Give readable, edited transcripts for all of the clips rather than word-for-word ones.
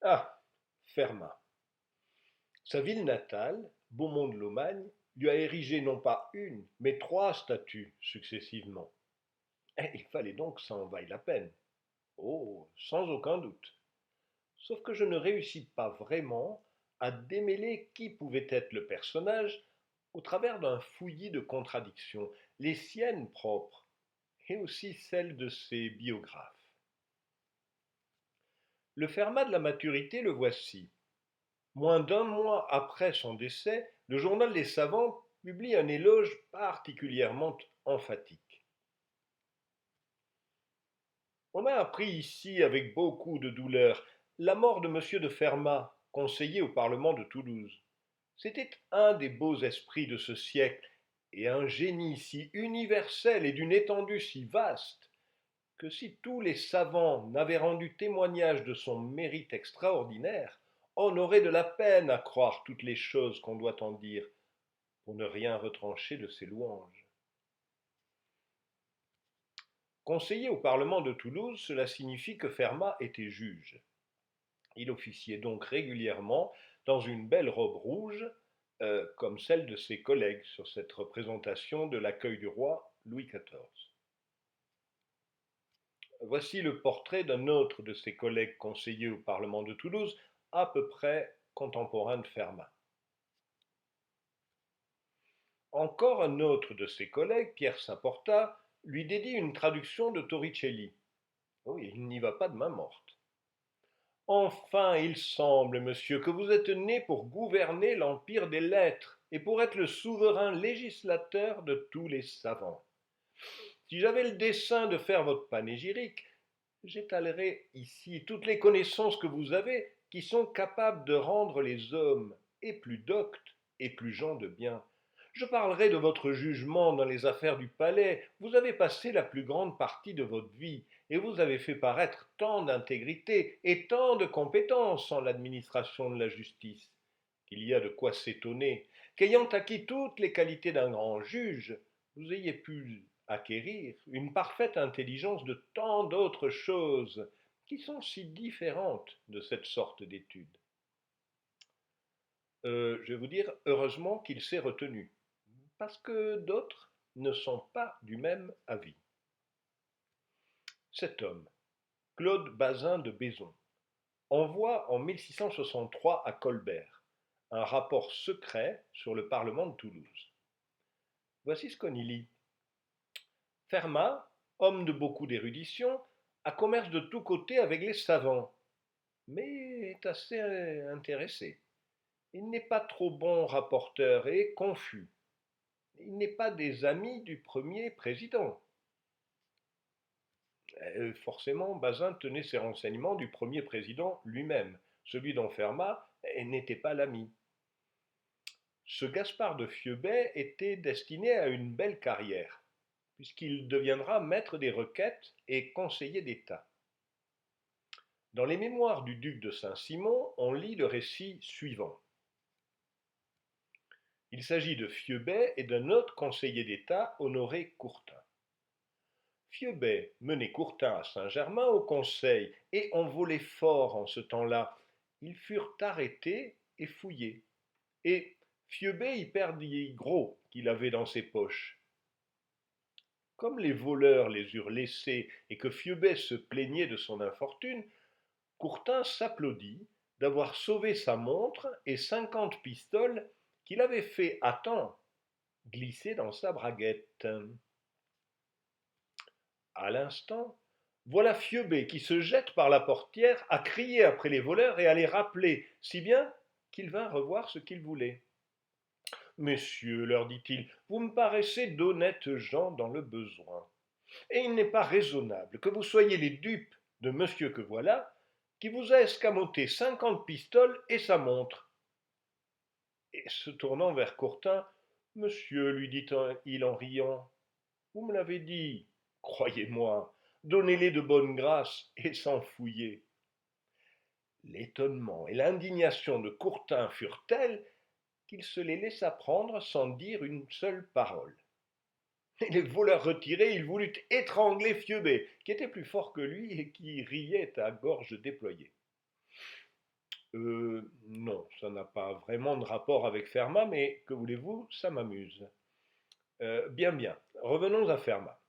Ah, Fermat. Sa ville natale, Beaumont-de-Lomagne, lui a érigé non pas une, mais trois statues successivement. Il fallait donc que ça en vaille la peine. Oh, sans aucun doute. Sauf que je ne réussis pas vraiment à démêler qui pouvait être le personnage au travers d'un fouillis de contradictions, les siennes propres et aussi celles de ses biographes. Le Fermat de la maturité le voici. Moins d'un mois après son décès, le journal des savants publie un éloge particulièrement emphatique. On a appris ici avec beaucoup de douleur la mort de M. de Fermat, conseiller au Parlement de Toulouse. C'était un des beaux esprits de ce siècle et un génie si universel et d'une étendue si vaste que si tous les savants n'avaient rendu témoignage de son mérite extraordinaire, on aurait de la peine à croire toutes les choses qu'on doit en dire, pour ne rien retrancher de ses louanges. Conseiller au Parlement de Toulouse, cela signifie que Fermat était juge. Il officiait donc régulièrement dans une belle robe rouge, comme celle de ses collègues sur cette représentation de l'accueil du roi Louis XIV. Voici le portrait d'un autre de ses collègues conseillers au Parlement de Toulouse, à peu près contemporain de Fermat. Encore un autre de ses collègues, Pierre Saint-Porta, lui dédie une traduction de Torricelli. Oui, il n'y va pas de main morte. Enfin, il semble, monsieur, que vous êtes né pour gouverner l'empire des lettres et pour être le souverain législateur de tous les savants. Si j'avais le dessein de faire votre panégyrique, j'étalerais ici toutes les connaissances que vous avez qui sont capables de rendre les hommes et plus doctes et plus gens de bien. Je parlerai de votre jugement dans les affaires du palais. Vous avez passé la plus grande partie de votre vie et vous avez fait paraître tant d'intégrité et tant de compétence en l'administration de la justice qu'il y a de quoi s'étonner qu'ayant acquis toutes les qualités d'un grand juge, vous ayez pu acquérir une parfaite intelligence de tant d'autres choses qui sont si différentes de cette sorte d'études. Je vais vous dire, heureusement qu'il s'est retenu, parce que d'autres ne sont pas du même avis. Cet homme, Claude Bazin de Bezon, envoie en 1663 à Colbert un rapport secret sur le Parlement de Toulouse. Voici ce qu'on y lit. Fermat, homme de beaucoup d'érudition, a commerce de tous côtés avec les savants, mais est assez intéressé. Il n'est pas trop bon rapporteur et confus. Il n'est pas des amis du premier président. Forcément, Bazin tenait ses renseignements du premier président lui-même. Celui dont Fermat n'était pas l'ami. Ce Gaspard de Fiebay était destiné à une belle carrière, puisqu'il deviendra maître des requêtes et conseiller d'État. Dans les mémoires du duc de Saint-Simon, on lit le récit suivant. Il s'agit de Fiebay et d'un autre conseiller d'État, Honoré Courtin. Fiebay menait Courtin à Saint-Germain au conseil, et on volait fort en ce temps-là. Ils furent arrêtés et fouillés, et Fiebay y perdit gros qu'il avait dans ses poches. Comme les voleurs les eurent laissés et que Fiebay se plaignait de son infortune, Courtin s'applaudit d'avoir sauvé sa montre et 50 pistoles qu'il avait fait à temps glisser dans sa braguette. À l'instant, voilà Fiebay qui se jette par la portière à crier après les voleurs et à les rappeler, si bien qu'il vint revoir ce qu'il voulait. Messieurs, leur dit-il, vous me paraissez d'honnêtes gens dans le besoin, et il n'est pas raisonnable que vous soyez les dupes de monsieur que voilà, qui vous a escamoté 50 pistoles et sa montre. Et se tournant vers Courtin, monsieur, lui dit-il en riant, vous me l'avez dit, croyez-moi, donnez-les de bonne grâce et sans fouiller. L'étonnement et l'indignation de Courtin furent tels qu'il se les laissa prendre sans dire une seule parole. Et les voleurs retirés, il voulut étrangler Fiebay, qui était plus fort que lui et qui riait à gorge déployée. Non, ça n'a pas vraiment de rapport avec Fermat, mais que voulez-vous, ça m'amuse. Bien, bien, revenons à Fermat.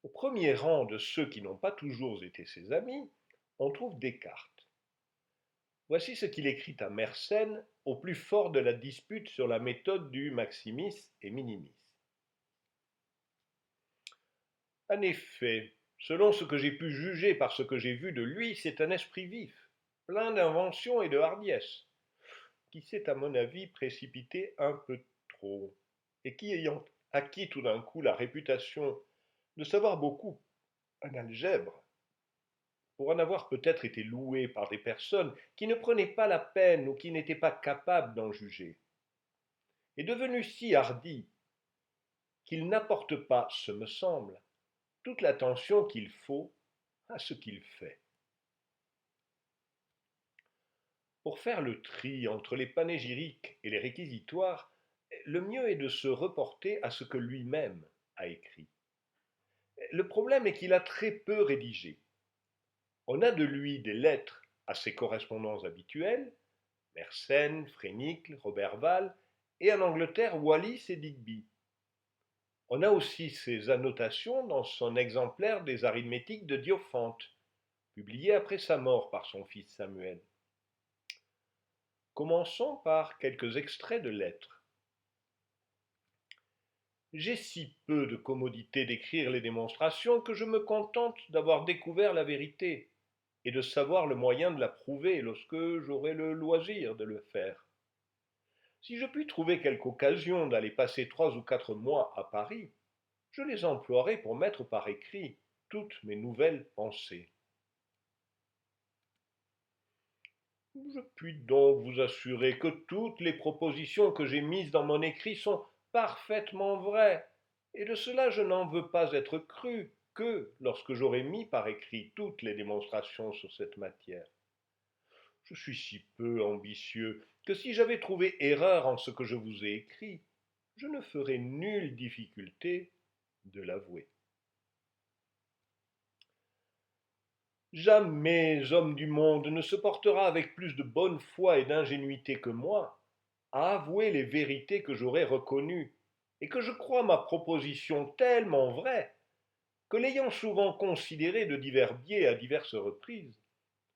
Au premier rang de ceux qui n'ont pas toujours été ses amis, on trouve Descartes. Voici ce qu'il écrit à Mersenne au plus fort de la dispute sur la méthode du maximis et minimis. En effet, selon ce que j'ai pu juger par ce que j'ai vu de lui, c'est un esprit vif, plein d'invention et de hardiesse, qui s'est à mon avis précipité un peu trop, et qui, ayant acquis tout d'un coup la réputation de savoir beaucoup en algèbre, pour en avoir peut-être été loué par des personnes qui ne prenaient pas la peine ou qui n'étaient pas capables d'en juger, est devenu si hardi qu'il n'apporte pas, ce me semble, toute l'attention qu'il faut à ce qu'il fait. Pour faire le tri entre les panégyriques et les réquisitoires, le mieux est de se reporter à ce que lui-même a écrit. Le problème est qu'il a très peu rédigé. On a de lui des lettres à ses correspondants habituels, Mersenne, Frénicle, Roberval, et en Angleterre Wallis et Digby. On a aussi ses annotations dans son exemplaire des arithmétiques de Diophante, publié après sa mort par son fils Samuel. Commençons par quelques extraits de lettres. J'ai si peu de commodité d'écrire les démonstrations que je me contente d'avoir découvert la vérité et de savoir le moyen de la prouver lorsque j'aurai le loisir de le faire. Si je puis trouver quelque occasion d'aller passer 3 ou 4 mois à Paris, je les emploierai pour mettre par écrit toutes mes nouvelles pensées. Je puis donc vous assurer que toutes les propositions que j'ai mises dans mon écrit sont parfaitement vraies, et de cela je n'en veux pas être cru que lorsque j'aurai mis par écrit toutes les démonstrations sur cette matière. Je suis si peu ambitieux que si j'avais trouvé erreur en ce que je vous ai écrit, je ne ferais nulle difficulté de l'avouer. Jamais homme du monde ne se portera avec plus de bonne foi et d'ingénuité que moi à avouer les vérités que j'aurais reconnues, et que je crois ma proposition tellement vraie, que l'ayant souvent considérée de divers biais à diverses reprises,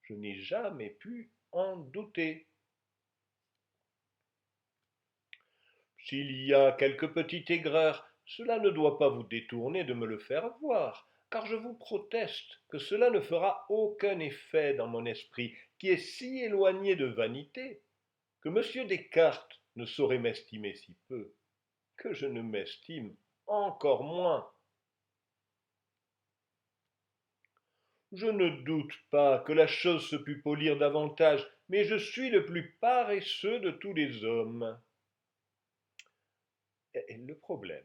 je n'ai jamais pu en douter. S'il y a quelque petite aigreur, cela ne doit pas vous détourner de me le faire voir, car je vous proteste que cela ne fera aucun effet dans mon esprit, qui est si éloigné de vanité, que M. Descartes ne saurait m'estimer si peu, que je ne m'estime encore moins. Je ne doute pas que la chose se pût polir davantage, mais je suis le plus paresseux de tous les hommes. Et le problème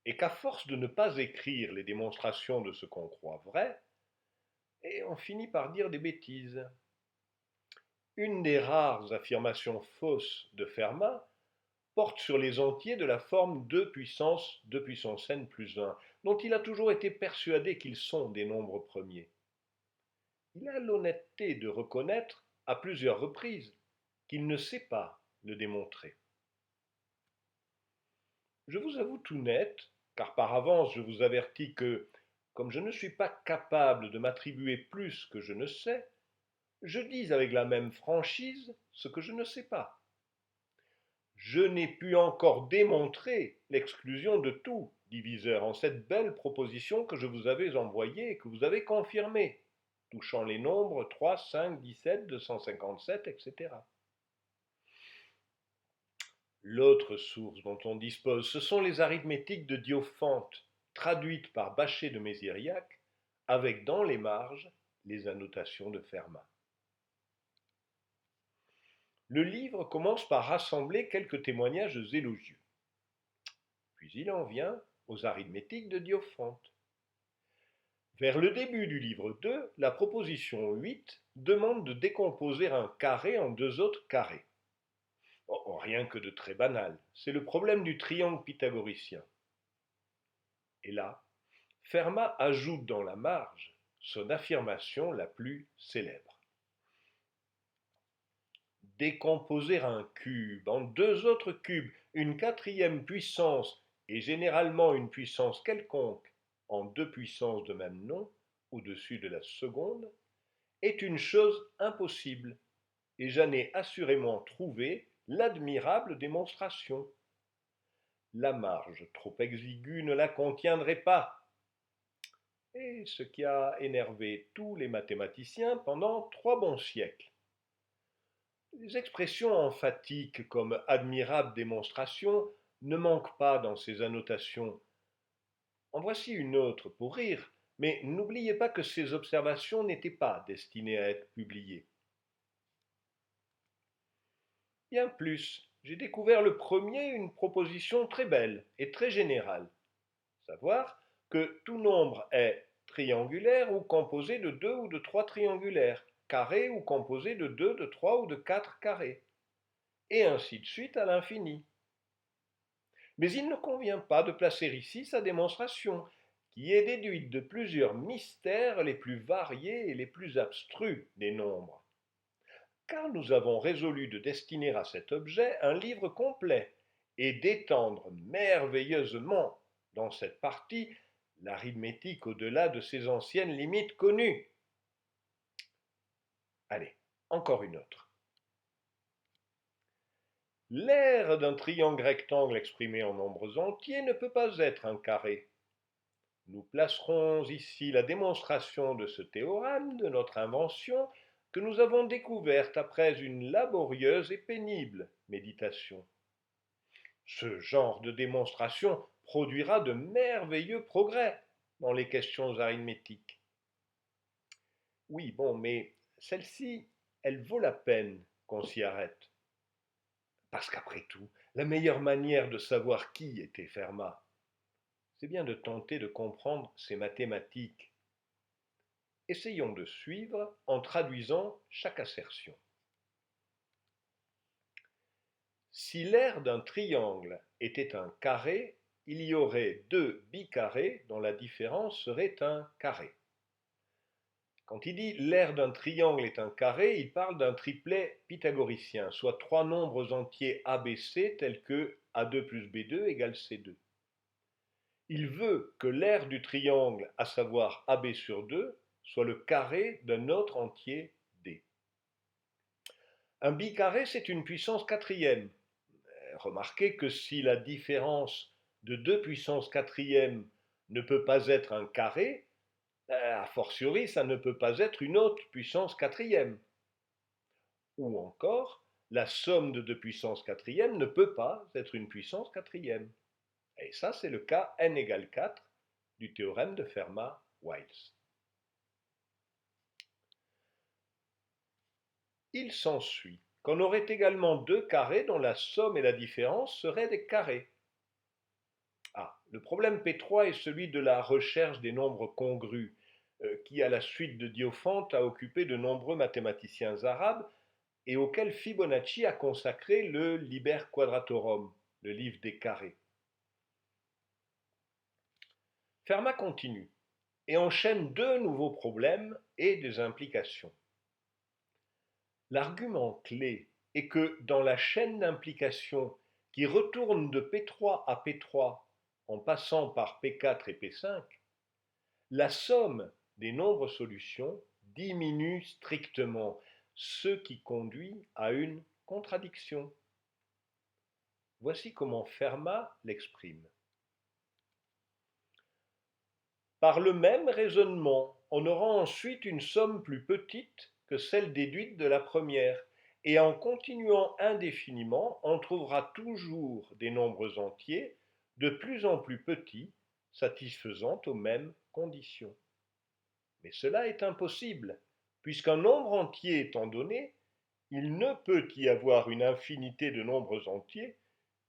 est qu'à force de ne pas écrire les démonstrations de ce qu'on croit vrai, et on finit par dire des bêtises. Une des rares affirmations fausses de Fermat porte sur les entiers de la forme 2 puissance n plus 1, dont il a toujours été persuadé qu'ils sont des nombres premiers. Il a l'honnêteté de reconnaître à plusieurs reprises qu'il ne sait pas le démontrer. Je vous avoue tout net, car par avance je vous avertis que, comme je ne suis pas capable de m'attribuer plus que je ne sais, je dis avec la même franchise ce que je ne sais pas. Je n'ai pu encore démontrer l'exclusion de tout diviseur en cette belle proposition que je vous avais envoyée et que vous avez confirmée, touchant les nombres 3, 5, 17, 257, etc. L'autre source dont on dispose, ce sont les arithmétiques de Diophante, traduites par Bachet de Mésiriac, avec dans les marges les annotations de Fermat. Le livre commence par rassembler quelques témoignages élogieux. Puis il en vient aux arithmétiques de Diophante. Vers le début du livre 2, la proposition 8 demande de décomposer un carré en 2 autres carrés. Oh, rien que de très banal, c'est le problème du triangle pythagoricien. Et là, Fermat ajoute dans la marge son affirmation la plus célèbre. Décomposer un cube en deux autres cubes, une quatrième puissance et généralement une puissance quelconque en deux puissances de même nom, au-dessus de la seconde, est une chose impossible, et j'en ai assurément trouvé l'admirable démonstration. La marge trop exiguë ne la contiendrait pas, et ce qui a énervé tous les mathématiciens pendant 3 bons siècles. Les expressions emphatiques comme admirable démonstration ne manquent pas dans ces annotations. En voici une autre pour rire, mais n'oubliez pas que ces observations n'étaient pas destinées à être publiées. Bien plus, j'ai découvert le premier une proposition très belle et très générale, savoir que tout nombre est triangulaire ou composé de deux ou de trois triangulaires, carré ou composé de deux, de trois ou de quatre carrés, et ainsi de suite à l'infini. Mais il ne convient pas de placer ici sa démonstration, qui est déduite de plusieurs mystères les plus variés et les plus abstrus des nombres. Car nous avons résolu de destiner à cet objet un livre complet et d'étendre merveilleusement dans cette partie l'arithmétique au-delà de ses anciennes limites connues. Allez, encore une autre. L'aire d'un triangle rectangle exprimé en nombres entiers ne peut pas être un carré. Nous placerons ici la démonstration de ce théorème de notre invention que nous avons découverte après une laborieuse et pénible méditation. Ce genre de démonstration produira de merveilleux progrès dans les questions arithmétiques. Oui, bon, mais celle-ci, elle vaut la peine qu'on s'y arrête. Parce qu'après tout, la meilleure manière de savoir qui était Fermat, c'est bien de tenter de comprendre ses mathématiques. Essayons de suivre en traduisant chaque assertion. Si l'aire d'un triangle était un carré, il y aurait deux bicarrés dont la différence serait un carré. Quand il dit l'aire d'un triangle est un carré, il parle d'un triplet pythagoricien, soit trois nombres entiers ABC tels que A2 plus B2 égale C2. Il veut que l'aire du triangle, à savoir AB sur 2, soit le carré d'un autre entier D. Un bicarré, c'est une puissance quatrième. Remarquez que si la différence de deux puissances quatrièmes ne peut pas être un carré, a fortiori, ça ne peut pas être une autre puissance quatrième. Ou encore, la somme de deux puissances quatrièmes ne peut pas être une puissance quatrième. Et ça, c'est le cas n égale 4 du théorème de Fermat-Wiles. Il s'ensuit qu'on aurait également deux carrés dont la somme et la différence seraient des carrés. Ah, le problème P3 est celui de la recherche des nombres congrus, qui, à la suite de Diophante, a occupé de nombreux mathématiciens arabes et auquel Fibonacci a consacré le Liber Quadratorum, le livre des carrés. Fermat continue et enchaîne deux nouveaux problèmes et des implications. L'argument clé est que dans la chaîne d'implication qui retourne de P3 à P3 en passant par P4 et P5, la somme des nombres solutions diminue strictement, ce qui conduit à une contradiction. Voici comment Fermat l'exprime. Par le même raisonnement, on aura ensuite une somme plus petite que celle déduite de la première, et en continuant indéfiniment, on trouvera toujours des nombres entiers de plus en plus petits, satisfaisant aux mêmes conditions. Mais cela est impossible, puisqu'un nombre entier étant donné, il ne peut y avoir une infinité de nombres entiers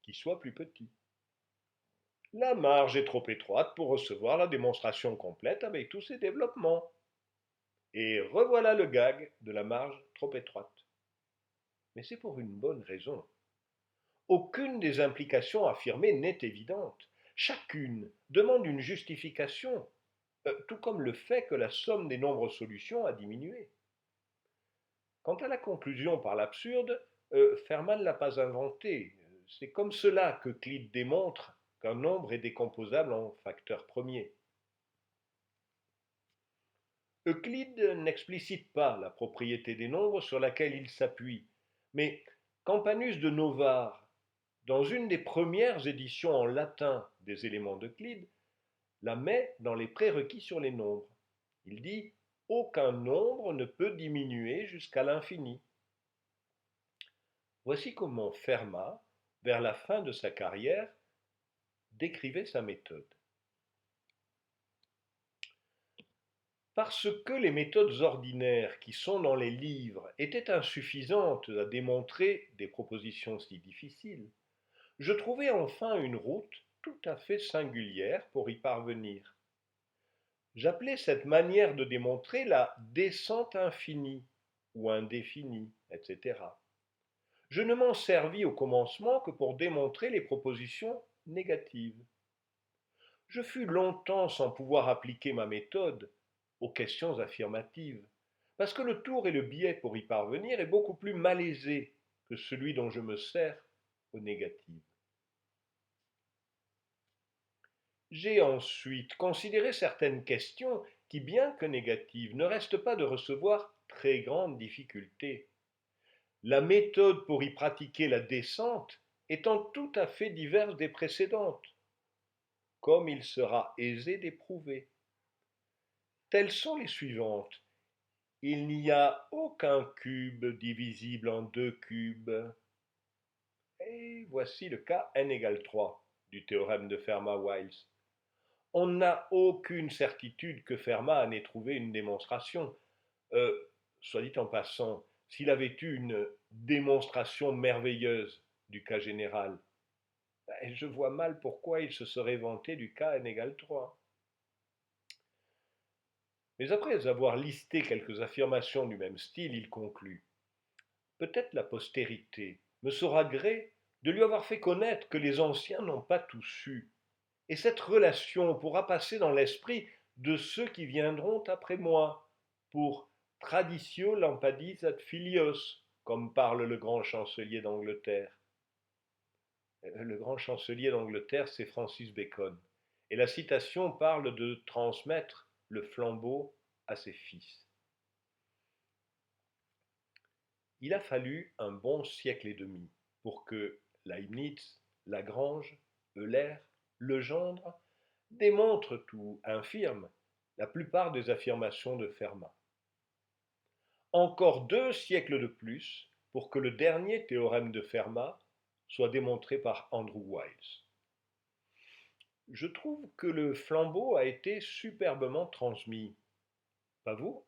qui soient plus petits. La marge est trop étroite pour recevoir la démonstration complète avec tous ces développements. Et revoilà le gag de la marge trop étroite. Mais c'est pour une bonne raison. Aucune des implications affirmées n'est évidente. Chacune demande une justification, tout comme le fait que la somme des nombres solutions a diminué. Quant à la conclusion par l'absurde, Fermat ne l'a pas inventé. C'est comme cela qu'Euclide démontre qu'un nombre est décomposable en facteurs premiers. Euclide n'explicite pas la propriété des nombres sur laquelle il s'appuie, mais Campanus de Novare, dans une des premières éditions en latin des éléments d'Euclide, la met dans les prérequis sur les nombres. Il dit aucun nombre ne peut diminuer jusqu'à l'infini. Voici comment Fermat, vers la fin de sa carrière, décrivait sa méthode. Parce que les méthodes ordinaires qui sont dans les livres étaient insuffisantes à démontrer des propositions si difficiles, je trouvai enfin une route tout à fait singulière pour y parvenir. J'appelais cette manière de démontrer la descente infinie ou indéfinie, etc. Je ne m'en servis au commencement que pour démontrer les propositions négatives. Je fus longtemps sans pouvoir appliquer ma méthode aux questions affirmatives, parce que le tour et le biais pour y parvenir est beaucoup plus malaisé que celui dont je me sers aux négatives. J'ai ensuite considéré certaines questions qui, bien que négatives, ne restent pas de recevoir très grande difficulté. La méthode pour y pratiquer la descente étant tout à fait diverse des précédentes, comme il sera aisé d'éprouver. Telles sont les suivantes. Il n'y a aucun cube divisible en deux cubes. Et voici le cas n égale 3 du théorème de Fermat-Wiles. On n'a aucune certitude que Fermat en ait trouvé une démonstration. Soit dit en passant, s'il avait eu une démonstration merveilleuse du cas général, je vois mal pourquoi il se serait vanté du cas n égale 3. Mais après avoir listé quelques affirmations du même style, il conclut. Peut-être la postérité me saura gré de lui avoir fait connaître que les anciens n'ont pas tout su, et cette relation pourra passer dans l'esprit de ceux qui viendront après moi, pour traditio lampadis ad filios, comme parle le grand chancelier d'Angleterre. Le grand chancelier d'Angleterre, c'est Francis Bacon, et la citation parle de transmettre le flambeau à ses fils. Il a fallu un bon siècle et demi pour que Leibniz, Lagrange, Euler, Legendre démontrent ou infirment la plupart des affirmations de Fermat. Encore 2 siècles de plus pour que le dernier théorème de Fermat soit démontré par Andrew Wiles. Je trouve que le flambeau a été superbement transmis. Pas vous ?